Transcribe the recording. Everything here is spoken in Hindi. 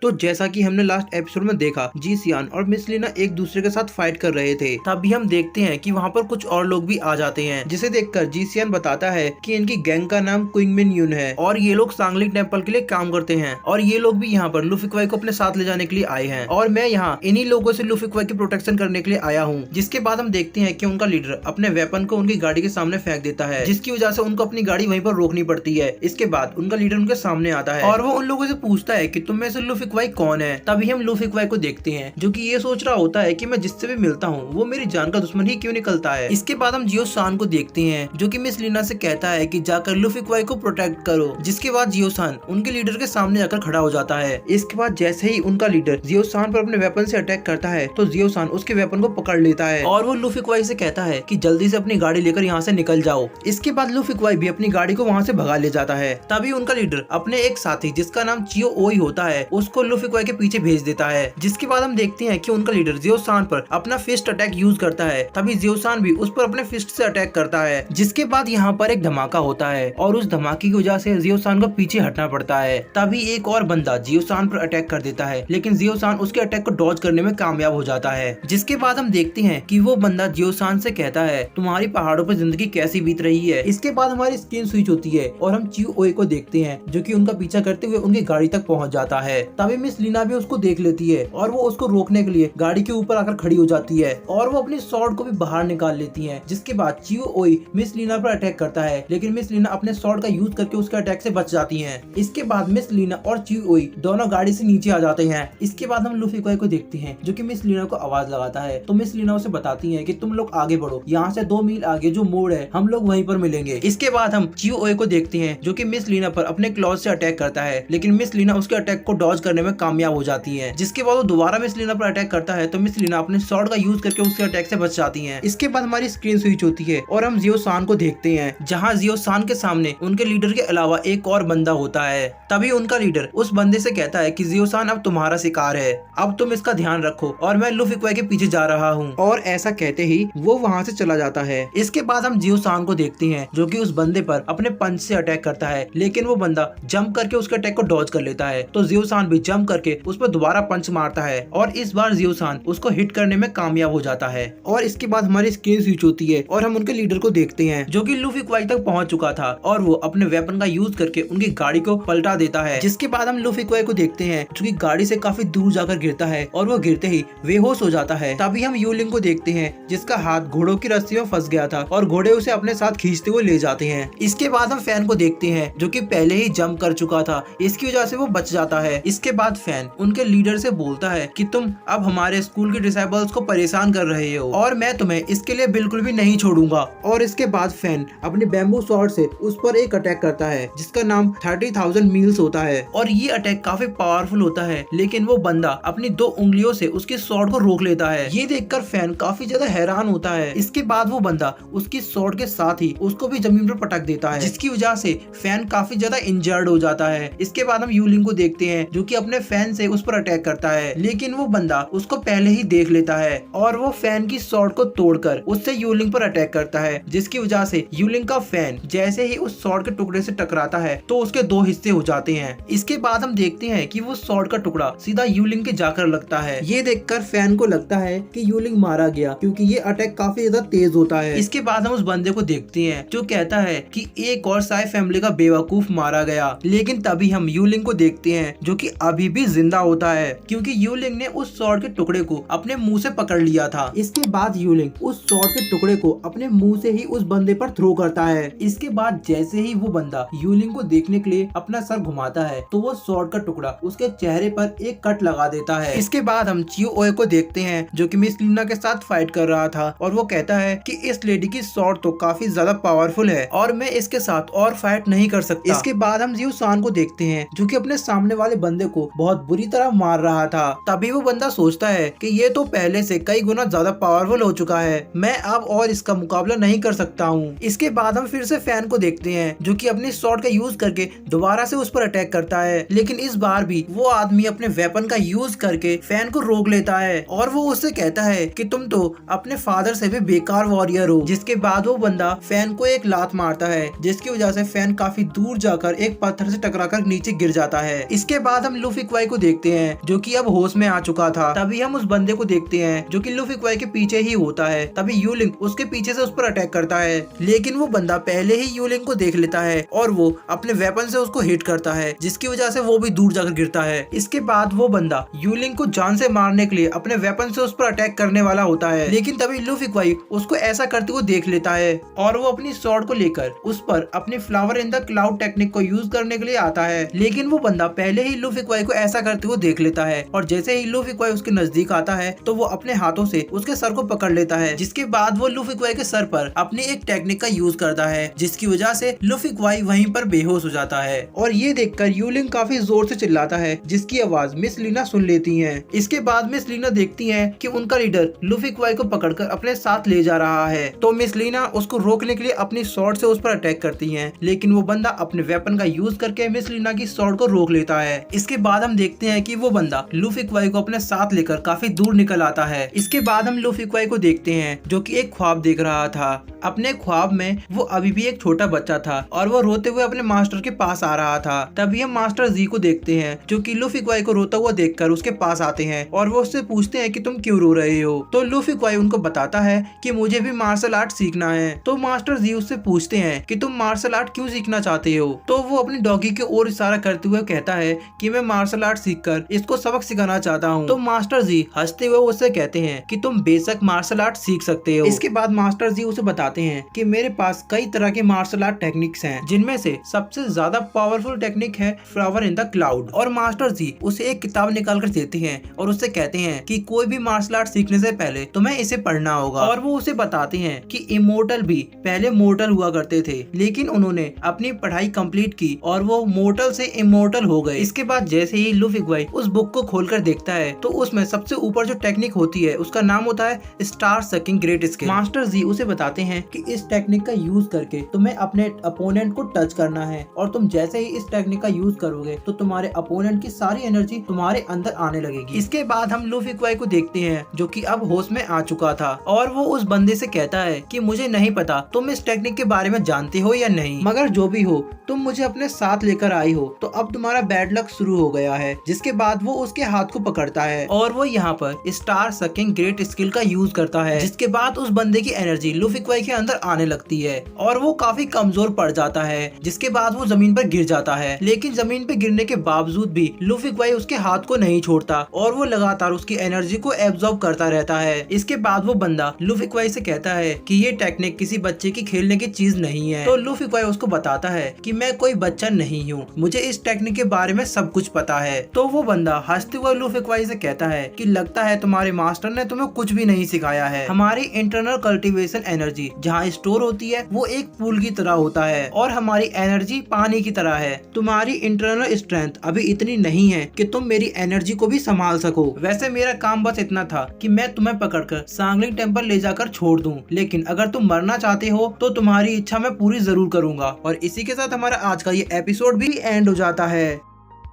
तो जैसा कि हमने लास्ट एपिसोड में देखा, जी सियान और मिस लीना एक दूसरे के साथ फाइट कर रहे थे। तभी हम देखते हैं कि वहाँ पर कुछ और लोग भी आ जाते हैं, जिसे देखकर जी सियान बताता है कि इनकी गैंग का नाम क्विंगमिन यून है और ये लोग सांगलिंग टेम्पल के लिए काम करते हैं और ये लोग भी यहाँ पर लूफी क्वाई को अपने साथ ले जाने के लिए आए हैं और मैं यहाँ इन्हीं लोगों से लूफी क्वाई की प्रोटेक्शन करने के लिए आया हूँ। जिसके बाद हम देखते हैं कि उनका लीडर अपने वेपन को उनकी गाड़ी के सामने फेंक देता है, जिसकी वजह से उनको अपनी गाड़ी वहीं पर रोकनी पड़ती है। इसके बाद उनका लीडर उनके सामने आता है और वो उन लोगों से पूछता है कि तुम में से लूफी क्वाई कौन है। तभी हम लूफी क्वाई को देखते हैं जो कि ये सोच रहा होता है कि मैं जिससे भी मिलता हूँ वो मेरी जान का दुश्मन ही क्यों निकलता है। इसके बाद हम जियो सान को देखते हैं जो कि मिस लीना से कहता है कि जाकर लूफी क्वाई को प्रोटेक्ट करो। जिसके बाद जियो सान उनके लीडर के सामने जाकर खड़ा हो जाता है। इसके बाद जैसे ही उनका लीडर जियो सान पर अपने वेपन से अटैक करता है तो जियो सान उसके वेपन को पकड़ लेता है और वो लूफी क्वाई से कहता है कि जल्दी से अपनी गाड़ी लेकर यहाँ से निकल जाओ। इसके बाद लूफी क्वाई भी अपनी गाड़ी को वहाँ से भगा ले जाता है। तभी उनका लीडर अपने एक साथी जिसका नाम चियो ओई होता है उसको लूफी क्वाई के पीछे भेज देता है। जिसके बाद हम देखते हैं कि उनका लीडर जियो सान पर अपना फिस्ट अटैक यूज करता है। तभी जियो सान भी उस पर अपने फिस्ट से अटैक करता है। जिसके बाद यहाँ पर एक धमाका होता है और उस धमाके की वजह से जियो सान को पीछे हटना पड़ता है। तभी एक और बंदा जियो सान पर अटैक कर देता है, लेकिन जियो सान उसके अटैक को डॉज करने में कामयाब हो जाता है। जिसके बाद हम देखते हैं कि वो बंदा जियो सान से कहता है तुम्हारी पहाड़ों पर जिंदगी कैसी बीत रही है। इसके बाद हमारी स्क्रीन स्विच होती है और हम चियो ओई को देखते हैं जो कि उनका पीछा करते हुए उनकी गाड़ी तक पहुंच जाता है। तभी मिस लीना भी उसको देख लेती है और वो उसको रोकने के लिए गाड़ी के ऊपर आकर खड़ी हो जाती है और वो अपनी स्वॉर्ड को भी बाहर निकाल लेती है। जिसके बाद चियो ओई मिस लीना पर अटैक करता है, लेकिन मिस लीना अपने स्वॉर्ड का यूज करके उसके अटैक से बच जाती है। इसके बाद मिस लीना और चियो ओई दोनों गाड़ी से नीचे आ जाते हैं। इसके बाद हम लूफी क्वाई को देखते हैं जो कि मिस लीना को आवाज लगाता है। तो मिस लीना उसे बताती है कि तुम लोग आगे बढ़ो, यहाँ से 2 मील आगे जो मोड़ है हम लोग वहीं पर मिलेंगे। इसके बाद हम चियो ओई को देखते हैं जो कि मिस लीना पर अपने क्लॉज से अटैक करता है, लेकिन मिस लीना उसके अटैक को डॉज करने में कामयाब हो जाती है। जिसके बाद वो दोबारा मिस लीना पर अटैक करता है तो मिस लीना अपने स्वॉर्ड का यूज करके उसके अटैक से बच जाती है। इसके बाद हमारी स्क्रीन स्विच होती है और हम जियो सान को देखते हैं जहाँ जियो सान के सामने उनके लीडर के अलावा एक और बंदा होता है। तभी उनका लीडर उस बंदे से कहता है कि जियो सान अब तुम्हारा शिकार है, अब तुम इसका ध्यान रखो और मैं लूफी क्वाई के पीछे जा रहा हूँ। और ऐसा कहते ही वो वहाँ से चला जाता है। इसके बाद हम जियो सान को देखते हैं जो कि उस बंदे पर अपने पंच से अटैक करता है, लेकिन वो बंदा जंप करके उसके अटैक को डॉज कर लेता है। तो जियो सान भी जंप करके उस पर दोबारा पंच मारता है और इस बार जियो सान उसको हिट करने में कामयाब हो जाता है। और इसके बाद हमारी स्क्रीन स्विच होती है और हम उनके लीडर को देखते हैं जो कि लूफी क्वाई तक पहुंच चुका था और वो अपने वेपन का यूज करके उनकी गाड़ी को पलटा देता है। जिसके बाद हम लूफी क्वाई को देखते हैं जो कि गाड़ी से काफी दूर जाकर गिरता है और वो गिरते ही बेहोश हो जाता है। तभी हम यूलिंग को देखते हैं जिसका हाथ घोड़ों की रस्सी में फंस गया था और घोड़े उसे अपने साथ खींचते हुए ले जाते हैं। इसके बाद हम फैन को देखते हैं जो कि पहले ही जंप कर चुका था, इसकी वजह से वो बच जाता है। इसके बाद फैन उनके लीडर से बोलता है कि तुम अब हमारे स्कूल के डिसाइबल्स को परेशान कर रहे हो और मैं तुम्हें इसके लिए बिल्कुल भी नहीं छोड़ूंगा। और इसके बाद फैन अपने बैम्बू स्वॉर्ड से उस पर एक अटैक करता है जिसका नाम 30,000 मील्स होता है और ये अटैक काफी पावरफुल होता है, लेकिन वो बंदा अपनी 2 उंगलियों से उसके स्वॉर्ड को रोक लेता है। ये देखकर फैन काफी ज्यादा हैरान होता है। इसके बाद वो बंदा उसकी स्वॉर्ड के साथ ही उसको भी जमीन पर पटक देता है, जिसकी वजह से फैन काफी ज्यादा इंजर्ड हो जाता है। इसके बाद हम यूलिंग को देखते हैं जो कि अपने फैन से उस पर अटैक करता है, लेकिन वो बंदा उसको पहले ही देख लेता है और वो फैन की स्वॉर्ड को तोड़कर उससे यूलिंग पर अटैक करता है, जिसकी वजह से यूलिंग का फैन जैसे ही उस स्वॉर्ड के टुकड़े से टकराता है तो उसके 2 हिस्से हो जाते हैं। इसके बाद हम देखते हैं कि वो स्वॉर्ड का टुकड़ा सीधा यूलिंग के जाकर लगता है। ये देखकर फैन को लगता है कि यूलिंग मारा गया क्योंकि ये अटैक काफी ज्यादा तेज होता है। इसके बाद हम उस बंदे को देखते हैं जो कहता है कि एक और साई फैमिली का बेवकूफ मारा गया, लेकिन तभी हम यूलिंग को देखते हैं जो कि अभी भी जिंदा होता है क्योंकि यूलिंग ने उस स्वॉर्ड के टुकड़े को अपने मुंह से पकड़ लिया था। इसके बाद यूलिंग उस स्वॉर्ड के टुकड़े को अपने मुंह से ही उस बंदे पर थ्रो करता है। इसके बाद जैसे ही वो बंदा यूलिंग को देखने के लिए अपना सर घुमाता है तो वो स्वॉर्ड का टुकड़ा उसके चेहरे पर एक कट लगा देता है। इसके बाद हम चियो ओए को देखते हैं जो कि मिस लीना के साथ फाइट कर रहा था और वो कहता है कि इस लेडी की स्वॉर्ड तो काफी ज्यादा पावरफुल है और मैं इसके साथ और फाइट नहीं कर सकता। इसके बाद हम जियो सान को देखते हैं जो कि अपने सामने वाले बंदे को बहुत बुरी तरह मार रहा था। तभी वो बंदा सोचता है कि ये तो पहले से कई गुना ज्यादा पावरफुल हो चुका है, मैं अब और इसका मुकाबला नहीं कर सकता हूँ। इसके बाद हम फिर से फैन को देखते हैं जो कि अपनी स्वॉर्ड का यूज करके दोबारा से उस पर अटैक करता है, लेकिन इस बार भी वो आदमी अपने वेपन का यूज करके फैन को रोक लेता है और वो उससे कहता है कि तुम तो अपने फादर से भी बेकार वॉरियर हो। जिसके बाद वो बंदा फैन को एक लात मारता है जिसकी वजह से फैन काफी दूर जाकर एक पत्थर से टकराकर नीचे गिर जाता है। इसके बाद हम लूफी क्वाई को देखते हैं जो कि अब होश में आ चुका था। तभी हम उस बंदे को देखते हैं जो कि लूफी क्वाई के पीछे ही होता है। तभी यूलिंग उसके पीछे से उस पर अटैक करता है, लेकिन वो बंदा पहले ही यूलिंग को देख लेता है और वो अपने वेपन से उसको हिट करता है, जिसकी वजह से वो भी दूर जाकर गिरता है। इसके बाद वो बंदा यूलिंग को जान से मारने के लिए अपने वेपन से उस पर अटैक करने वाला होता है, लेकिन तभी लूफी क्वाई उसको ऐसा करते हुए देख लेता है और वो अपनी स्वॉर्ड को लेकर उस पर अपनी flower in the cloud technique को यूज करने के लिए आता है। लेकिन वो बंदा पहले ही लूफी क्वाई को ऐसा करते हुए देख लेता है और जैसे ही लूफी क्वाई उसके नजदीक आता है तो वो अपने हाथों से उसके सर को पकड़ लेता है, जिसके बाद वो लूफी क्वाई के सर पर अपनी एक टेक्निक का यूज करता है, जिसकी वजह से लूफी क्वाई वहीं पर बेहोश हो जाता है। और ये देखकर यूलिंग काफी जोर से चिल्लाता है, जिसकी आवाज मिस लीना सुन लेती है। इसके बाद मिस लीना देखती है कि उनका लीडर लूफी क्वाई को पकड़कर अपने साथ ले जा रहा है, तो मिस लीना उसको रोकने के लिए अपनी स्वॉर्ड से उस पर अटैक करती है, लेकिन वो बंदा अपने वेपन का यूज करके मिस लीना की स्वॉर्ड को रोक लेता है। इसके बाद हम देखते हैं कि वो बंदा लूफी क्वाई को अपने साथ लेकर काफी दूर निकल आता है। इसके बाद हम लूफी क्वाई को देखते हैं जो कि एक ख्वाब देख रहा था। अपने ख्वाब में वो अभी भी एक छोटा बच्चा था और वो रोते हुए अपने मास्टर के पास आ रहा था। तभी हम मास्टर जी को देखते हैं जो कि लूफी क्वाई को रोता हुआ देखकर उसके पास आते हैं और वो उससे पूछते हैं कि तुम क्यों रो रहे हो। तो लूफी क्वाई उनको बताता है कि मुझे भी मार्शल आर्ट सीखना है। तो मास्टर जी उससे पूछते हैं कि तुम मार्शल आर्ट क्यों सीखना चाहते हो। तो वो अपनी डॉगी की ओर इशारा करते हुए कहता है कि मैं मार्शल आर्ट सीखकर इसको सबक सिखाना चाहता हूँ। तो मास्टर जी हंसते हुए उससे कहते हैं कि तुम बेशक मार्शल आर्ट सीख सकते हो। इसके बाद मास्टर जी उसे बताते हैं कि मेरे पास कई तरह के मार्शल आर्ट टेक्निक्स हैं, जिनमें से सबसे ज्यादा पावरफुल टेक्निक है फ्लावर इन द क्लाउड। और मास्टर जी उसे एक किताब निकाल कर देते हैं और उससे कहते हैं कि कोई भी मार्शल आर्ट सीखने से पहले तुम्हें इसे पढ़ना होगा। और वो उसे बताते हैं कि इमोर्टल भी पहले मोर्टल हुआ करते थे, लेकिन उन्होंने अपनी पढ़ाई कंप्लीट की और वो मोर्टल से इमोर्टल हो गए। इसके बाद जैसे ही लूफी क्वाई उस बुक को खोलकर देखता है तो उसमें सबसे ऊपर जो टेक्निक होती है उसका नाम होता है star sucking great skill. Master ji उसे बताते हैं कि इस टेक्निक का यूज करके तुम्हें अपने अपोनेंट को टच करना है और तुम जैसे ही इस टेक्निक का यूज करोगे तो तुम्हारे अपोनेंट की सारी एनर्जी तुम्हारे अंदर आने लगेगी। इसके बाद हम लूफी क्वाई को देखते हैं जो कि अब होश में आ चुका था और वो उस बंदे से कहता है कि मुझे नहीं पता तुम इस टेक्निक के बारे में जानते हो या नहीं, मगर जो भी हो तुम मुझे अपने साथ लेकर आई हो तो अब तुम्हारा बैड लक शुरू हो गया है। जिसके बाद वो उसके हाथ को पकड़ता है और वो यहाँ पर स्टार सकिंग ग्रेट स्किल का यूज करता है, जिसके बाद उस बंदे की एनर्जी लूफी क्वाई के अंदर आने लगती है और वो काफी कमजोर पड़ जाता है। जिसके बाद वो जमीन पर गिर जाता है, लेकिन जमीन पर गिरने के बावजूद भी लूफी क्वाई उसके हाथ को नहीं छोड़ता और वो लगातार उसकी एनर्जी को एब्जॉर्ब करता रहता है। इसके बाद वो बंदा लूफी क्वाई से कहता है कि ये टेक्निक किसी बच्चे की खेलने की चीज नहीं है। तो लूफी क्वाई उसको बताता है कि मैं कोई बच्चा नहीं हूँ, मुझे इस टेक्निक के बारे में सब कुछ पता है। तो वो बंदा हंसते हुए लूफी क्वाई से कहता है कि लगता है तुम्हारे मास्टर ने तुम्हें कुछ भी नहीं सिखाया है। हमारी इंटरनल कल्टीवेशन एनर्जी जहाँ स्टोर होती है वो एक पूल की तरह होता है और हमारी एनर्जी पानी की तरह है। तुम्हारी इंटरनल स्ट्रेंथ अभी इतनी नहीं है कि तुम मेरी एनर्जी को भी संभाल सको। वैसे मेरा काम बस इतना था कि मैं तुम्हें पकड़कर सांगलिंग टेम्पल ले जाकर छोड़ दूं, लेकिन अगर तुम मरना चाहते हो तो तुम्हारी इच्छा मैं पूरी जरूर करूंगा। और इसी के साथ हमारा आज का ये एपिसोड भी एंड हो जाता है।